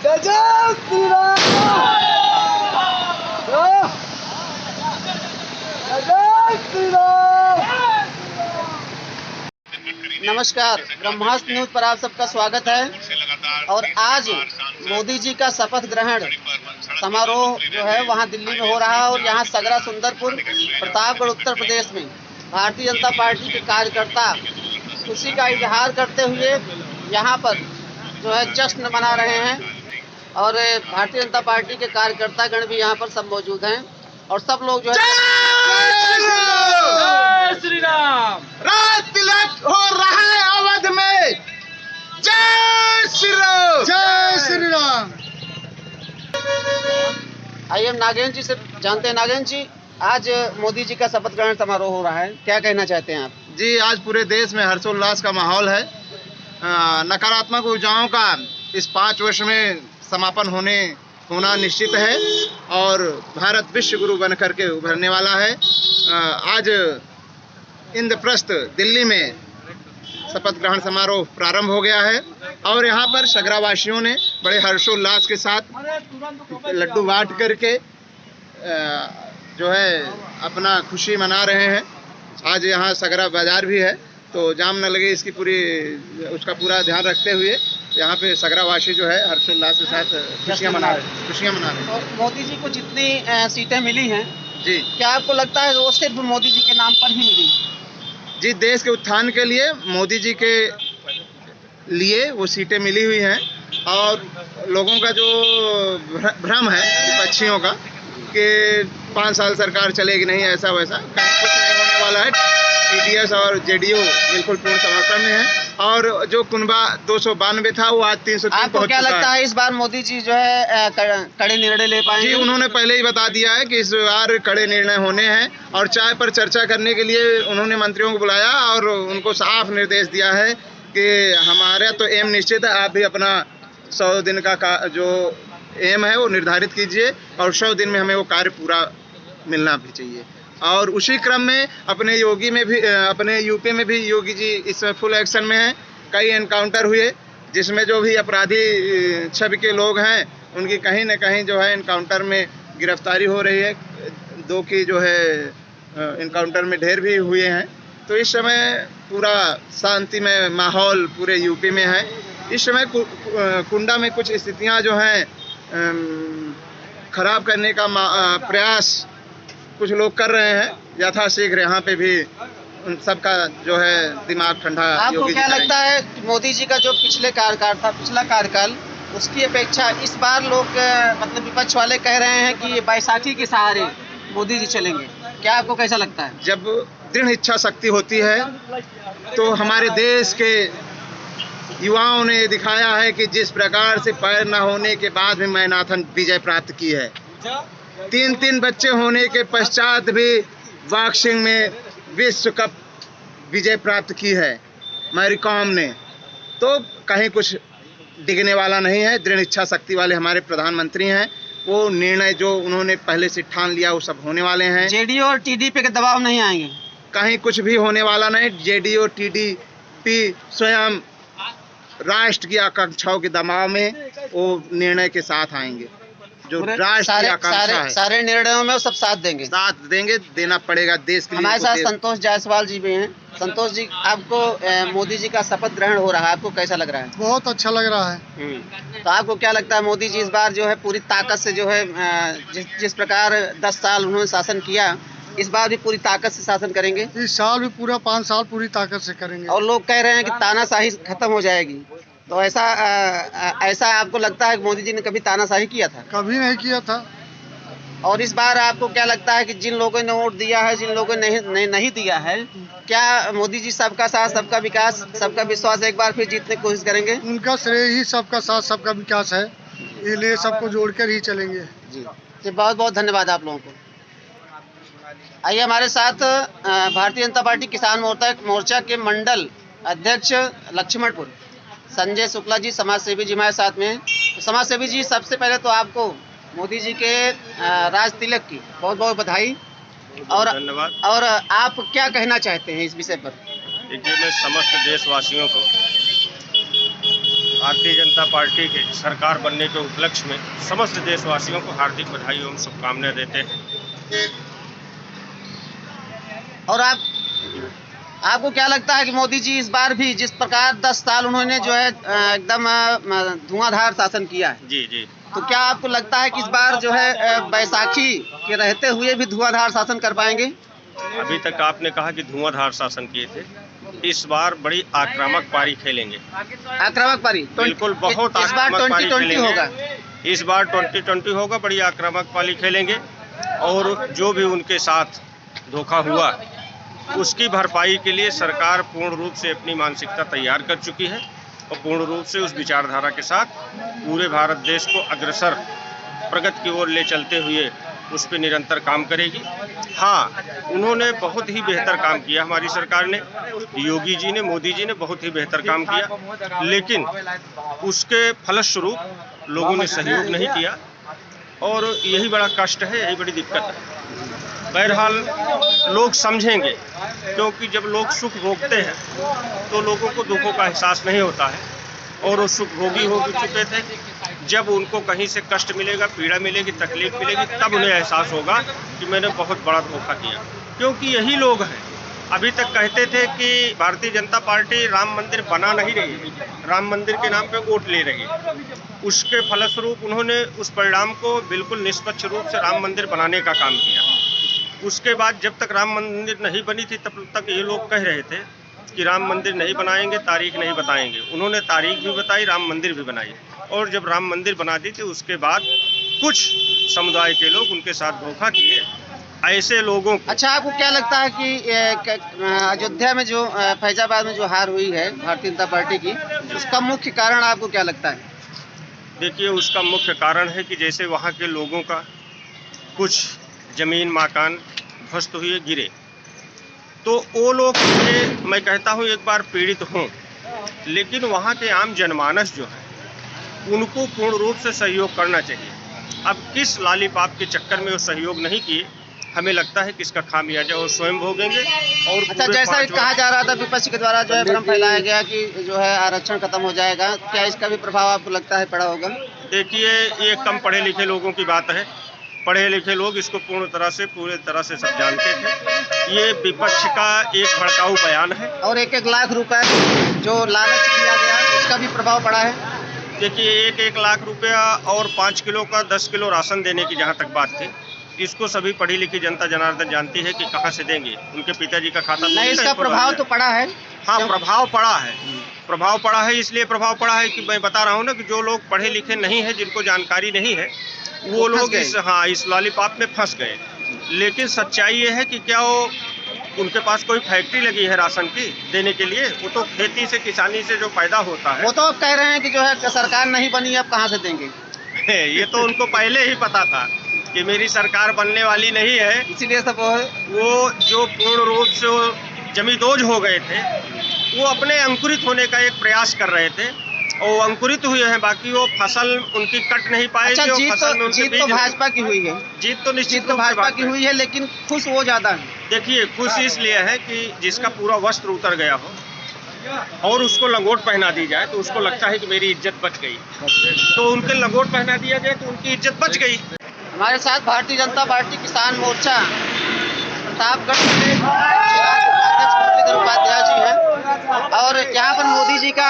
जय श्री राम। जय श्री राम। नमस्कार, ब्रह्मास्त्र न्यूज पर आप सबका स्वागत है। और आज मोदी जी का शपथ ग्रहण समारोह जो है वहां दिल्ली में हो रहा है और यहाँ सगरा सुंदरपुर प्रतापगढ़ उत्तर प्रदेश में भारतीय जनता पार्टी के कार्यकर्ता खुशी का इजहार करते हुए यहाँ पर जो है जश्न मना रहे हैं। और भारतीय जनता पार्टी के कार्यकर्ता गण भी यहाँ पर सब मौजूद हैं और सब लोग जो है जय श्री राम। राज तिलक हो रहा है अवध में। जय श्री राम। जय श्री राम। आइए हम नागेंद्र जी से जानते हैं। नागेंद्र जी, आज मोदी जी का शपथ ग्रहण समारोह हो रहा है, क्या कहना चाहते हैं आप? जी, आज पूरे देश में हर्षोल्लास का माहौल है। नकारात्मक ऊर्जाओं का इस 5 वर्ष में समापन होना निश्चित है और भारत विश्व गुरु बन करके उभरने वाला है। आज इंद्रप्रस्थ दिल्ली में शपथ ग्रहण समारोह प्रारंभ हो गया है और यहाँ पर सगरावासियों ने बड़े हर्षोल्लास के साथ लड्डू बांट करके जो है अपना खुशी मना रहे हैं। आज यहाँ सगरा बाजार भी है तो जाम न लगे इसकी उसका पूरा ध्यान रखते हुए यहाँ पे सगरावासी जो है हर्षोल्लास के साथ खुशियाँ मना रहे हैं। और मोदी जी को जितनी सीटें मिली हैं जी, क्या आपको लगता है वो सिर्फ मोदी जी के नाम पर ही मिली? जी, देश के उत्थान के लिए मोदी जी के लिए वो सीटें मिली हुई हैं और लोगों का जो भ्रम है विपक्षियों का कि 5 साल सरकार चलेगी नहीं, ऐसा वैसा कुछ नहीं होने वाला है। टीडीएस और जेडीयू बिल्कुल पूर्ण समर्थन में है और जो कुनबा 292 था वो आज 303 पहुंच चुका है। आपको क्या लगता है इस बार मोदी जी जो है कड़े निर्णय ले पाएंगे? जी, उन्होंने पहले ही बता दिया है कि इस बार कड़े निर्णय होने हैं और चाय पर चर्चा करने के लिए उन्होंने मंत्रियों को बुलाया और उनको साफ निर्देश दिया है कि हमारा तो एम निश्चित है, आप भी अपना 100 दिन का जो एम है वो निर्धारित कीजिए और 100 दिन में हमें वो कार्य पूरा मिलना भी चाहिए। और उसी क्रम में अपने यूपी में भी योगी जी इसमें फुल एक्शन में हैं। कई एनकाउंटर हुए जिसमें जो भी अपराधी छवि के लोग हैं उनकी कहीं न कहीं जो है एनकाउंटर में गिरफ्तारी हो रही है। 2 की जो है एनकाउंटर में ढेर भी हुए हैं। तो इस समय पूरा शांतिमय माहौल पूरे यूपी में है। इस समय कुंडा में कुछ स्थितियां जो हैं खराब करने का प्रयास कुछ लोग कर रहे हैं। यथाशीघ्र यहाँ पे भी उन सबका जो है दिमाग ठंडा। आपको क्या लगता है कि मोदी जी का जो पिछला कार्यकाल उसकी अपेक्षा इस बार लोग मतलब विपक्ष वाले कह रहे हैं कि बैसाखी के सहारे मोदी जी चलेंगे, क्या आपको कैसा लगता है? जब दृढ़ इच्छा शक्ति होती है तो हमारे देश के युवाओं ने दिखाया है कि जिस प्रकार से पैर न होने के बाद भी मैराथन विजय प्राप्त की है। 3 बच्चे होने के पश्चात भी बॉक्सिंग में विश्व कप विजय प्राप्त की है मैरी कॉम ने। तो कहीं कुछ डिगने वाला नहीं है। दृढ़ इच्छा शक्ति वाले हमारे प्रधानमंत्री हैं। वो निर्णय जो उन्होंने पहले से ठान लिया वो सब होने वाले हैं। जेडीयू और टीडीपी के दबाव नहीं आएंगे? कहीं कुछ भी होने वाला नहीं। जेडीयू और टीडीपी स्वयं राष्ट्र की आकांक्षाओं के दबाव में वो निर्णय के साथ आएंगे। जो राष्ट्र की आकांक्षा है सारे निर्णयों में वो सब साथ देंगे, देना पड़ेगा देश के लिए। हमारे साथ संतोष जायसवाल जी भी हैं। संतोष जी, आपको मोदी जी का शपथ ग्रहण हो रहा है, आपको कैसा लग रहा है? बहुत अच्छा लग रहा है। तो आपको क्या लगता है मोदी जी इस बार जो है पूरी ताकत से जो है जिस प्रकार 10 साल उन्होंने शासन किया, इस बार भी पूरी ताकत से शासन करेंगे? इस साल भी पूरा 5 साल पूरी ताकत से करेंगे। और लोग कह रहे हैं कि तानाशाही खत्म हो जाएगी, तो ऐसा आपको लगता है कि मोदी जी ने कभी तानाशाही किया था? कभी नहीं किया था। और इस बार आपको क्या लगता है कि जिन लोगों ने वोट दिया है, जिन लोगों ने नहीं दिया है, क्या मोदी जी सबका साथ, सबका विकास, सबका विश्वास एक बार फिर जीतने की कोशिश करेंगे? उनका श्रेय ही सबका साथ, सबका विकास है, इसलिए सबको जोड़कर ही चलेंगे। जी, बहुत बहुत धन्यवाद आप लोगों को। आइए हमारे साथ भारतीय जनता पार्टी किसान मोर्चा के मंडल अध्यक्ष लक्ष्मणपुर संजय शुक्ला जी, समाज सेवी जी हमारे साथ में। तो समाज सेवी जी, सबसे पहले तो आपको मोदी जी के राज तिलक की बहुत बहुत बधाई और धन्यवाद। और आप क्या कहना चाहते हैं इस विषय पर? देखिए, मैं समस्त देशवासियों को भारतीय जनता पार्टी के सरकार बनने के उपलक्ष्य में समस्त देशवासियों को हार्दिक बधाई एवं शुभकामनाएं देते हैं। और आपको क्या लगता है कि मोदी जी इस बार भी जिस प्रकार 10 साल उन्होंने जो है एकदम धुआंधार शासन किया है, जी जी, तो क्या आपको लगता है कि इस बार जो है बैसाखी के रहते हुए भी धुआंधार शासन कर पाएंगे? अभी तक आपने कहा कि धुआंधार शासन किए थे, इस बार बड़ी आक्रामक पारी खेलेंगे। आक्रामक पारी बिल्कुल, बहुत इस बार आक्रामक पारी 2020 होगा। इस बार 2020 होगा, बड़ी आक्रामक पारी खेलेंगे और जो भी उनके साथ धोखा हुआ उसकी भरपाई के लिए सरकार पूर्ण रूप से अपनी मानसिकता तैयार कर चुकी है और पूर्ण रूप से उस विचारधारा के साथ पूरे भारत देश को अग्रसर प्रगति की ओर ले चलते हुए उस पर निरंतर काम करेगी। हाँ, उन्होंने बहुत ही बेहतर काम किया, हमारी सरकार ने, योगी जी ने, मोदी जी ने बहुत ही बेहतर काम किया, लेकिन उसके फलस्वरूप लोगों ने सहयोग नहीं किया और यही बड़ा कष्ट है, यही बड़ी दिक्कत है। बहरहाल लोग समझेंगे, क्योंकि जब लोग सुख भोगते हैं तो लोगों को दुखों का एहसास नहीं होता है और वो सुख भोगी हो चुके थे। जब उनको कहीं से कष्ट मिलेगा, पीड़ा मिलेगी, तकलीफ मिलेगी, तब उन्हें एहसास होगा कि मैंने बहुत बड़ा धोखा किया। क्योंकि यही लोग हैं, अभी तक कहते थे कि भारतीय जनता पार्टी राम मंदिर बना नहीं रही, राम मंदिर के नाम पे वोट ले रही है। उसके फलस्वरूप उन्होंने उस परिणाम को बिल्कुल निष्पक्ष रूप से राम मंदिर बनाने का काम किया। उसके बाद जब तक राम मंदिर नहीं बनी थी तब तक ये लोग कह रहे थे कि राम मंदिर नहीं बनाएंगे, तारीख नहीं बताएंगे। उन्होंने तारीख भी बताई, राम मंदिर भी बनाई और जब राम मंदिर बना दी थी उसके बाद कुछ समुदाय के लोग उनके साथ धोखा किए। ऐसे लोगों को अच्छा, आपको क्या लगता है कि अयोध्या में जो फैजाबाद में जो हार हुई है भारतीय जनता पार्टी की, उसका मुख्य कारण आपको क्या लगता है? देखिए, उसका मुख्य कारण है कि जैसे वहाँ के लोगों का कुछ जमीन मकान ध्वस्त हुए, गिरे, तो वो लोग मैं कहता हूँ एक बार पीड़ित हों, लेकिन वहाँ के आम जनमानस जो है उनको पूर्ण रूप से सहयोग करना चाहिए। अब किस लालीपाप के चक्कर में वो सहयोग नहीं किए, हमें लगता है कि इसका खामियाजा वो स्वयं भोगेंगे। और अच्छा, जैसा कहा जा रहा था विपक्ष के द्वारा जो है भ्रम फैलाया गया कि जो है आरक्षण खत्म हो जाएगा, क्या इसका भी प्रभाव आपको लगता है पड़ा होगा? देखिए, ये कम पढ़े लिखे लोगों की बात है, पढ़े लिखे लोग इसको पूरी तरह से सब जानते थे। ये विपक्ष का एक भड़काऊ बयान है। और 1-1 लाख रुपए जो लालच किया गया, इसका भी प्रभाव पड़ा है। देखिए, 1-1 लाख रुपया और 5 किलो का 10 किलो राशन देने की जहाँ तक बात थी, इसको सभी पढ़ी लिखी जनता जनार्दन जानती है कि कहाँ से देंगे, उनके पिताजी का खाता नहीं। इसका प्रभाव तो पड़ा है। हाँ, प्रभाव पड़ा है, प्रभाव पड़ा है। इसलिए प्रभाव पड़ा है कि मैं बता रहा हूँ ना कि जो लोग पढ़े लिखे नहीं है, जिनको जानकारी नहीं है, वो लोग इस लॉलीपॉप में फंस गए। लेकिन सच्चाई ये है कि क्या वो उनके पास कोई फैक्ट्री लगी है राशन की देने के लिए? वो तो खेती से, किसानी से जो पैदा होता है। वो तो अब कह रहे हैं कि जो है सरकार नहीं बनी, अब कहाँ से देंगे? ये तो उनको पहले ही पता था कि मेरी सरकार बनने वाली नहीं है, इसीलिए सब वो जो पूर्ण रूप से जमींदोज हो गए थे, वो अपने अंकुरित होने का एक प्रयास कर रहे थे और अंकुरित हुए हैं, बाकी वो फसल उनकी कट नहीं पाएगी। अच्छा, जीत तो भाजपा की हुई है। जीत तो निश्चित भाजपा की हुई है, लेकिन खुश वो ज्यादा है। देखिए, खुश इसलिए है कि जिसका पूरा वस्त्र उतर गया हो और उसको लंगोट पहना दी जाए तो उसको लगता है कि मेरी इज्जत बच गई, तो उनके लंगोट पहना दिया जाए तो उनकी इज्जत बच गई। हमारे साथ भारतीय जनता पार्टी किसान मोर्चा प्रतापगढ़ से मुरलीधर उपाध्याय जी हैं और यहाँ पर मोदी जी का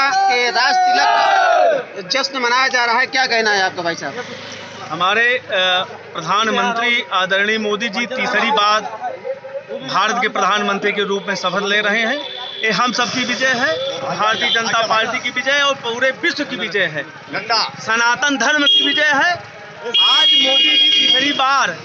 राज तिलक जश्न मनाया जा रहा है। क्या कहना है आपका भाई साहब? हमारे प्रधानमंत्री आदरणीय मोदी जी तीसरी बार भारत के प्रधानमंत्री के रूप में शपथ ले रहे हैं। ये हम सबकी विजय है, भारतीय जनता पार्टी की विजय और पूरे विश्व की विजय है, सनातन धर्म की विजय है। आज मोदी जी तीसरी बार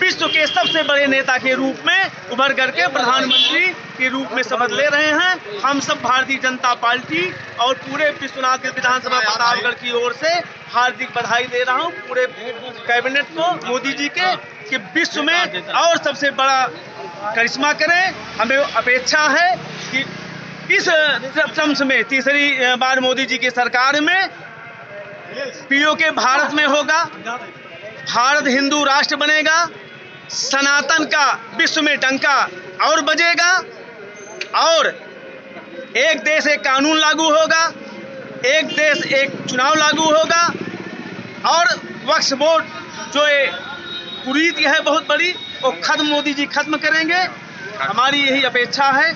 विश्व के सबसे बड़े नेता के रूप में उभर करके प्रधानमंत्री के रूप में शपथ ले रहे हैं। हम सब भारतीय जनता पार्टी और पूरे विश्वनाथ विधानसभा प्रतापगढ़ की ओर से हार्दिक बधाई दे रहा हूं पूरे कैबिनेट को, मोदी जी के, कि विश्व में और सबसे बड़ा करिश्मा करें। हमें अपेक्षा है कि इस टर्म्स में तीसरी बार मोदी जी की सरकार में पीओके भारत में होगा, भारत हिंदू राष्ट्र बनेगा, सनातन का विश्व में डंका और बजेगा और एक देश एक कानून लागू होगा, एक देश एक चुनाव लागू होगा और वक्फ बोर्ड जो ये कुरीति है बहुत बड़ी वो खत्म, मोदी जी खत्म करेंगे। हमारी यही अपेक्षा है।